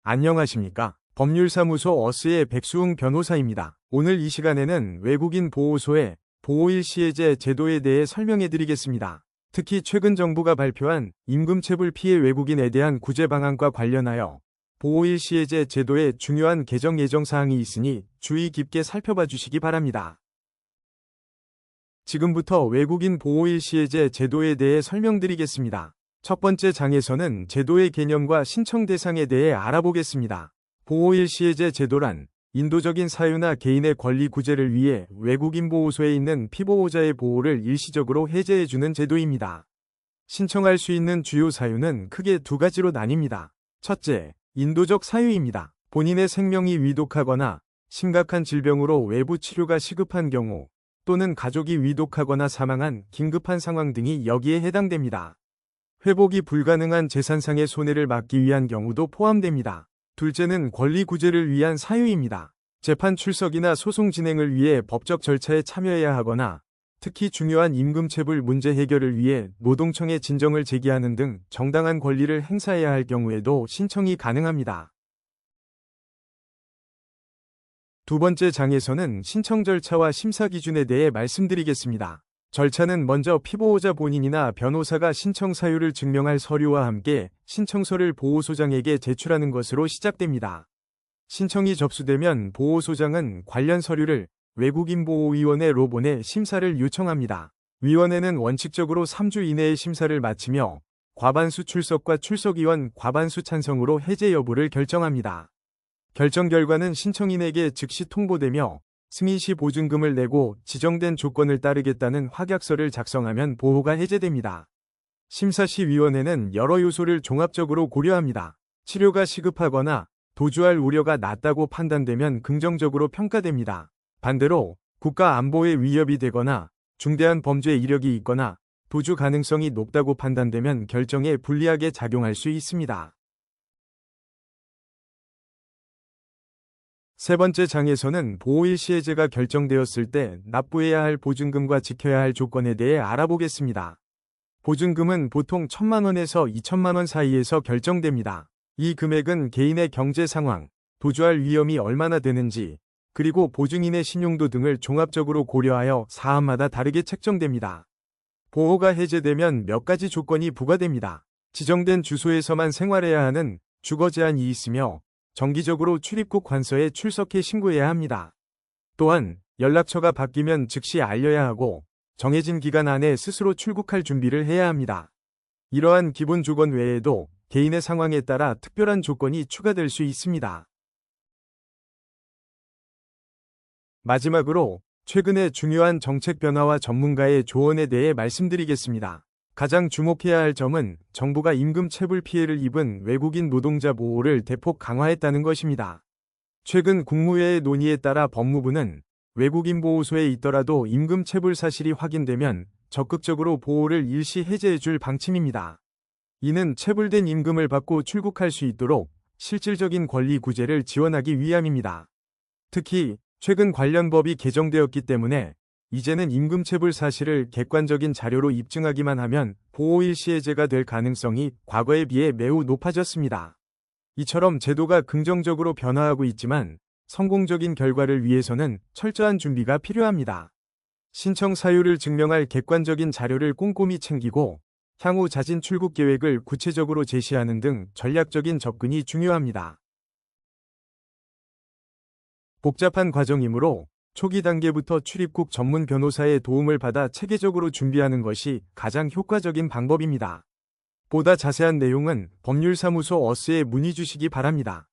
안녕하십니까? 법률사무소 어스의 백수웅 변호사입니다. 오늘 이 시간에는 외국인 보호소의 보호일시해제 제도에 대해 설명해 드리겠습니다. 특히 최근 정부가 발표한 임금체불 피해 외국인에 대한 구제 방안과 관련하여 보호일시해제 제도에 중요한 개정 예정 사항이 있으니 주의 깊게 살펴봐 주시기 바랍니다. 지금부터 외국인 보호일시해제 제도에 대해 설명드리겠습니다. 첫 번째 장에서는 제도의 개념과 신청 대상에 대해 알아보겠습니다. 보호일시해제 제도란 인도적인 사유나 개인의 권리 구제를 위해 외국인 보호소에 있는 피보호자의 보호를 일시적으로 해제해주는 제도입니다. 신청할 수 있는 주요 사유는 크게 두 가지로 나뉩니다. 첫째, 인도적 사유입니다. 본인의 생명이 위독하거나 심각한 질병으로 외부 치료가 시급한 경우 또는 가족이 위독하거나 사망한 긴급한 상황 등이 여기에 해당됩니다. 회복이 불가능한 재산상의 손해를 막기 위한 경우도 포함됩니다. 둘째는 권리 구제를 위한 사유입니다. 재판 출석이나 소송 진행을 위해 법적 절차에 참여해야 하거나 특히 중요한 임금체불 문제 해결을 위해 노동청에 진정을 제기하는 등 정당한 권리를 행사해야 할 경우에도 신청이 가능합니다. 두 번째 장에서는 신청 절차와 심사 기준에 대해 말씀드리겠습니다. 절차는 먼저 피보호자 본인이나 변호사가 신청 사유를 증명할 서류와 함께 신청서를 보호소장에게 제출하는 것으로 시작됩니다. 신청이 접수되면 보호소장은 관련 서류를 외국인보호위원회로 보내 심사를 요청합니다. 위원회는 원칙적으로 3주 이내에 심사를 마치며 과반수 출석과 출석의원 과반수 찬성으로 해제 여부를 결정합니다. 결정 결과는 신청인에게 즉시 통보되며 승인 시 보증금을 내고 지정된 조건을 따르겠다는 확약서를 작성하면 보호가 해제됩니다. 심사 시 위원회는 여러 요소를 종합적으로 고려합니다. 치료가 시급하거나 도주할 우려가 낮다고 판단되면 긍정적으로 평가됩니다. 반대로 국가 안보에 위협이 되거나 중대한 범죄 이력이 있거나 도주 가능성이 높다고 판단되면 결정에 불리하게 작용할 수 있습니다. 세 번째 장에서는 보호일시해제가 결정되었을 때 납부해야 할 보증금과 지켜야 할 조건에 대해 알아보겠습니다. 보증금은 보통 1,000만 원에서 2,000만 원 사이에서 결정됩니다. 이 금액은 개인의 경제 상황, 도주할 위험이 얼마나 되는지, 그리고 보증인의 신용도 등을 종합적으로 고려하여 사안마다 다르게 책정됩니다. 보호가 해제되면 몇 가지 조건이 부과됩니다. 지정된 주소에서만 생활해야 하는 주거 제한이 있으며 정기적으로 출입국 관서에 출석해 신고해야 합니다. 또한 연락처가 바뀌면 즉시 알려야 하고 정해진 기간 안에 스스로 출국할 준비를 해야 합니다. 이러한 기본 조건 외에도 개인의 상황에 따라 특별한 조건이 추가될 수 있습니다. 마지막으로 최근의 중요한 정책 변화와 전문가의 조언에 대해 말씀드리겠습니다. 가장 주목해야 할 점은 정부가 임금체불 피해를 입은 외국인 노동자 보호를 대폭 강화했다는 것입니다. 최근 국무회의 논의에 따라 법무부는 외국인 보호소에 있더라도 임금체불 사실이 확인되면 적극적으로 보호를 일시 해제해줄 방침입니다. 이는 체불된 임금을 받고 출국할 수 있도록 실질적인 권리 구제를 지원하기 위함입니다. 특히 최근 관련 법이 개정되었기 때문에 이제는 임금체불 사실을 객관적인 자료로 입증하기만 하면 보호일시해제가 될 가능성이 과거에 비해 매우 높아졌습니다. 이처럼 제도가 긍정적으로 변화하고 있지만 성공적인 결과를 위해서는 철저한 준비가 필요합니다. 신청 사유를 증명할 객관적인 자료를 꼼꼼히 챙기고 향후 자진 출국 계획을 구체적으로 제시하는 등 전략적인 접근이 중요합니다. 복잡한 과정이므로 초기 단계부터 출입국 전문 변호사의 도움을 받아 체계적으로 준비하는 것이 가장 효과적인 방법입니다. 보다 자세한 내용은 법률사무소 어스에 문의 주시기 바랍니다.